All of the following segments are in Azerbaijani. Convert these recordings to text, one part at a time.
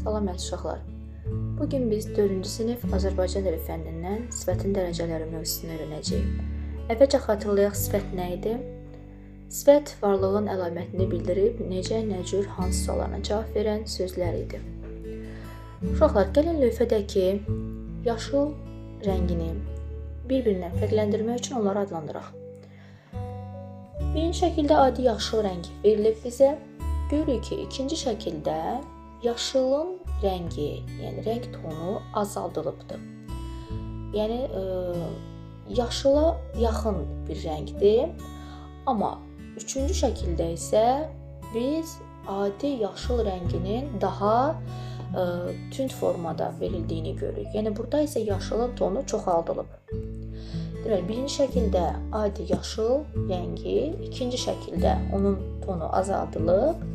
Salam əziz uşaqlar. Bugün biz 4-cü sinif Azərbaycan dili fənnindən sifətin dərəcələri mövzusunu öyrənəcəyik. Əvvəlcə xatırlayaq, sifət nə idi? Sifət varlığın əlamətini bildirib, necə, nə cür, hansı suallarına cavab verən sözlər idi. Uşaqlar, gəlin lövhədəki yaşıl rəngini bir-birindən fərqləndirmək üçün onları adlandıraq. Birinci şəkildə adi yaşıl rəng verilib bizə. Görürük ki, ikinci şəkildə yaşılın rəngi, yəni rəng tonu azaldılıbdır. Yəni yaşıla yaxın bir rəngdir. Amma üçüncü şəkildə isə biz adi yaşıl rənginin daha tünd formada verildiyini görürük. Yəni burada isə yaşılın tonu çoxaldılıb. Deməli, birinci şəkildə adi yaşıl rəngi, ikinci şəkildə onun tonu azaldılıb,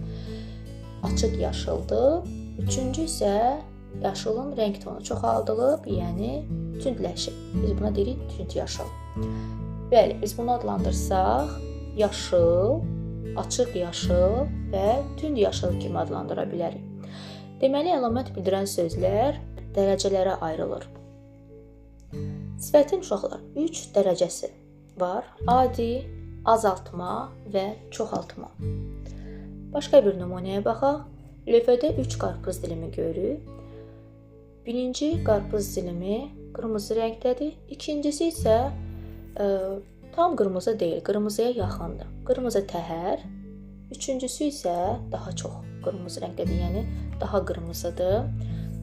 açıq yaşıldır. Üçüncü isə yaşılın rəng tonu çoxaldılıb, yəni tündləşib. Biz buna deyirik tünd yaşıl. Bəli, biz bunu adlandırsaq, yaşıl, açıq yaşıl və tünd yaşıl kimi adlandıra bilərik. Deməli, əlamət bildirən sözlər dərəcələrə ayrılır. Sifətin uşaqlar 3 dərəcəsi var. Adi, azaltma və çoxaltma. Başqa bir nümunəyə baxaq. Lövhədə 3 qarpız dilimi görürük. Birinci qarpız dilimi qırmızı rəngdədir. İkincisi isə tam qırmızı deyil, qırmızıya yaxındır. Qırmızı təhər. Üçüncüsü isə daha çox qırmızı rəngdədir, yəni daha qırmızıdır.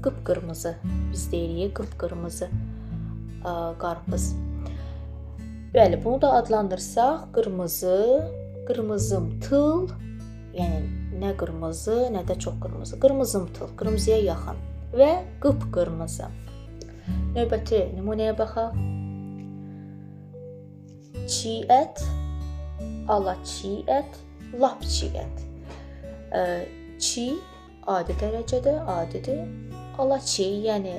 Qıpqırmızı biz deyirik, qıpqırmızı qarpız. Bəli, bunu da adlandırsaq, qırmızı, qırmızımtıl, yəni nə qırmızı, nə də çox qırmızı. Qırmızımtıl, qırmızıya yaxın və qıpqırmızı. Növbəti nümunəyə baxaq. Çiğ ət, ala çiğ ət, lap çiğ ət. Çiğ adi dərəcədə, adidir. Ala çiğ, yəni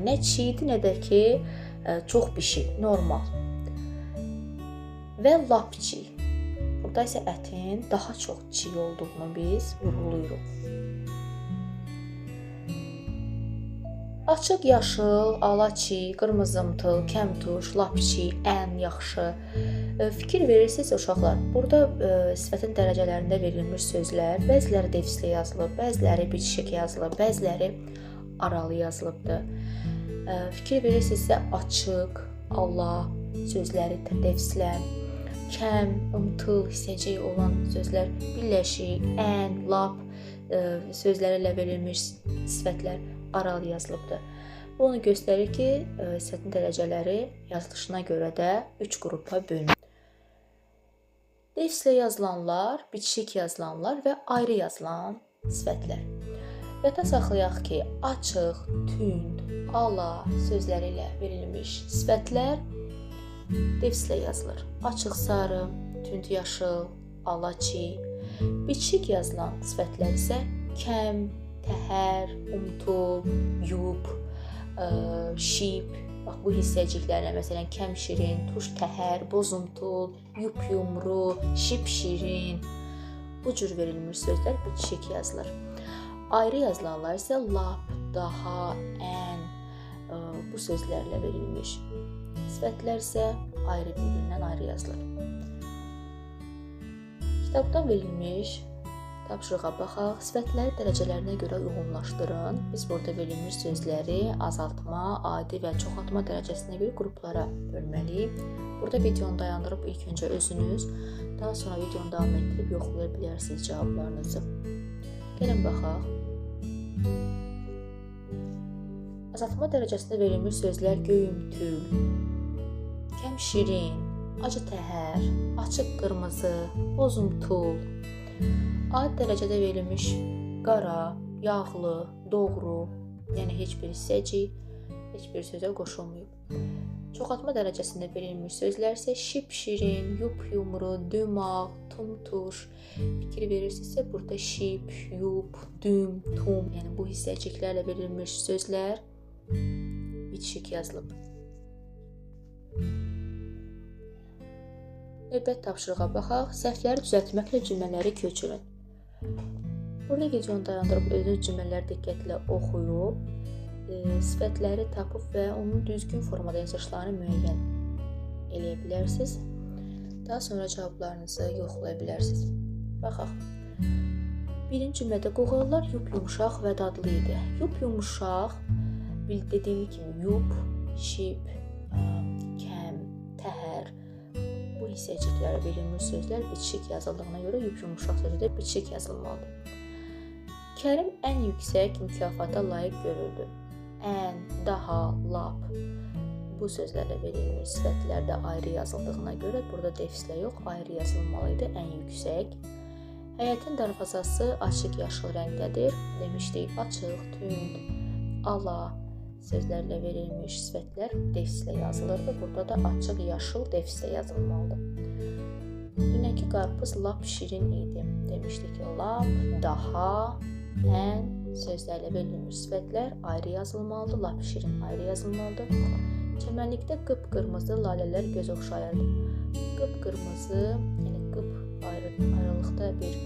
nə çiğdir, nə də ki çox bişik, normal. Və lap çiğ. Burada isə ətin daha çox çiğ olduğunu biz vurğulayırıq. Açıq yaşıl, ala çiğ, qırmızımtıl, kəmtuş, lap çiğ, ən yaxşı. Fikir verirsiniz uşaqlar, burada sifətin dərəcələrində verilmiş sözlər, bəziləri defislə yazılıb, bəziləri bitişik yazılıb, bəziləri aralı yazılıbdır. Fikir verirsinizsə açıq, ala sözləri defislə, kəm, ımtıl hissəcəyi olan sözlər birləşik, ən, lap sözləri ilə verilmiş sifətlər aralı yazılıbdır. Bu onu göstərir ki, sifətin dərəcələri yazılışına görə də 3 qrupa bölünür. Defislə yazılanlar, bitişik yazılanlar və ayrı yazılan sifətlər. Yada saxlayaq ki, açıq, tünd, ala sözləri ilə verilmiş sifətlər defislə yazılır. Açıq sarı, tünd yaşıl, ala çiğ. Bitişik yazılan sifətlər isə kəm, təhər, umtul, yub, şip. Bax, bu hissəciklərlə, məsələn, kəm şirin, tuş təhər, bozumtul, yub yumru, şip şirin. Bu cür verilmiş sözlər bitişik yazılır. Ayrı yazılanlar isə lap, daha, ən bu sözlərlə verilmiş sifətlər isə ayrı bir-birindən ayrı yazılır. Kitabdan verilmiş tapşırığa baxaq. Sifətləri dərəcələrinə görə uyğunlaşdırın. Biz burada verilmiş sözləri azaltma, adi və çoxaltma dərəcəsinə görə qruplara bölməliyik. Burada videonu dayandırıb ilk öncə özünüz, daha sonra videonu davam etdirib yoxlaya bilərsiniz cavablarınızı. Gəlin baxaq. Azaltma dərəcəsində verilmiş sözlər göyümtül, kəm şirin, acı təhər, açıq qırmızı, bozumtul. Adi dərəcədə verilmiş qara, yağlı, doğru, yəni heç bir hissəcik, heç bir sözə qoşulmayıb. Çoxaltma dərəcəsində verilmiş sözlər isə şip şirin, yup yumru, dümağ, tumtuş. Fikir verirsinizsə burada şip, yup, düm, tum, yəni bu hissəciklərlə verilmiş sözlər bitişik yazılıb. Növbət tapşırığa baxaq. Səhvləri düzəltməklə cümlələri köçürün. Burada videonu dayandırıb özünüz cümlələri diqqətlə oxuyub, sifətləri tapıb və onun düzgün formada yazılışlarını müəyyən eləyə bilərsiniz. Daha sonra cavablarınızı yoxlaya bilərsiniz. Baxaq. Birinci cümlədə qoğallar yumşaq və dadlı idi. Yumşaq, dediyim kimi yub, şib, kəm, təhər bu hissəciklərə verilmiş sözlər bitişik yazıldığına görə yumşaq sözü də bitişik yazılmalıdır. Kərim ən yüksək mükafata layiq görüldü. Ən, daha, lap bu sözlərlə verilmiş sifətlərdə ayrı yazıldığına görə burada defislə yox, ayrı yazılmalı idi. Ən yüksək. Həyətin darvazası açıq yaşıl rəngdədir. Demişdik, açıq, tünd, ala sözlərlə verilmiş sifətlər defislə yazılırdı. Burada da açıq yaşıl defislə yazılmalıdır. Dünənki qarpız lap şirin idi. Demişdik ki, lap, daha, ən sözlərlə verilmiş sifətlər ayrı yazılmalıdır. Lap şirin ayrı yazılmalıdır. Çəmənlikdə qıpqırmızı lalələr göz oxşayırdı. Qıpqırmızı, yəni qıp ayrılıqda bir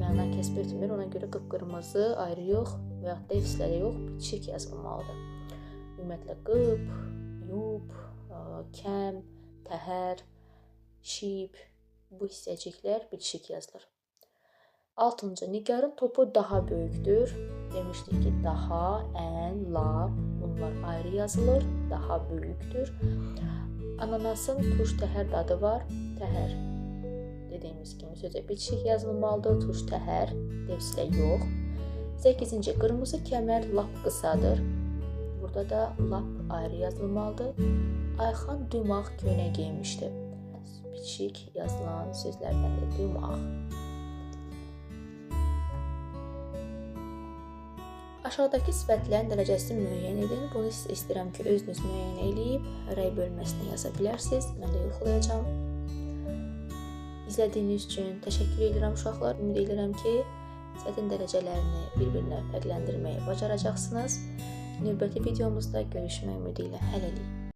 məna kəsb etmir. Ona görə qıpqırmızı ayrı yox və ya defislə yox, bitişik yazılmalıdır. Ümumiyyətlə qıp, yub, kəm, təhər, şib bu hissəciklər bitişik yazılır. 6-cı. Nigarın topu daha böyükdür. Demişdik ki, daha, ən, lap bunlar ayrı yazılır. Daha böyükdür. Ananasın turş təhər dadı var. Təhər dediyimiz kimi sözə bitişik yazılmalıdır. Turş təhər defislə yox. 8-ci. Qırmızı kəmər lap qısadır. Burada da lap ayrı yazılmalıdır. Ayxan dümağ köynək geymişdi. Bitişik yazılan sözlərdən də dümağ. Aşağıdakı sifətlərin dərəcəsini müəyyən edin. Bunu istəyirəm ki, özünüz müəyyən edib rəy bölməsinə yaza bilərsiniz. Mən də yoxlayacağam. İzlədiyiniz üçün təşəkkür edirəm uşaqlar. Ümid edirəm ki, sifətin dərəcələrini bir-birinə fərqləndirməyi bacaracaqsınız. Növbəti videomuzda görüşmək ümidi ilə hələlik.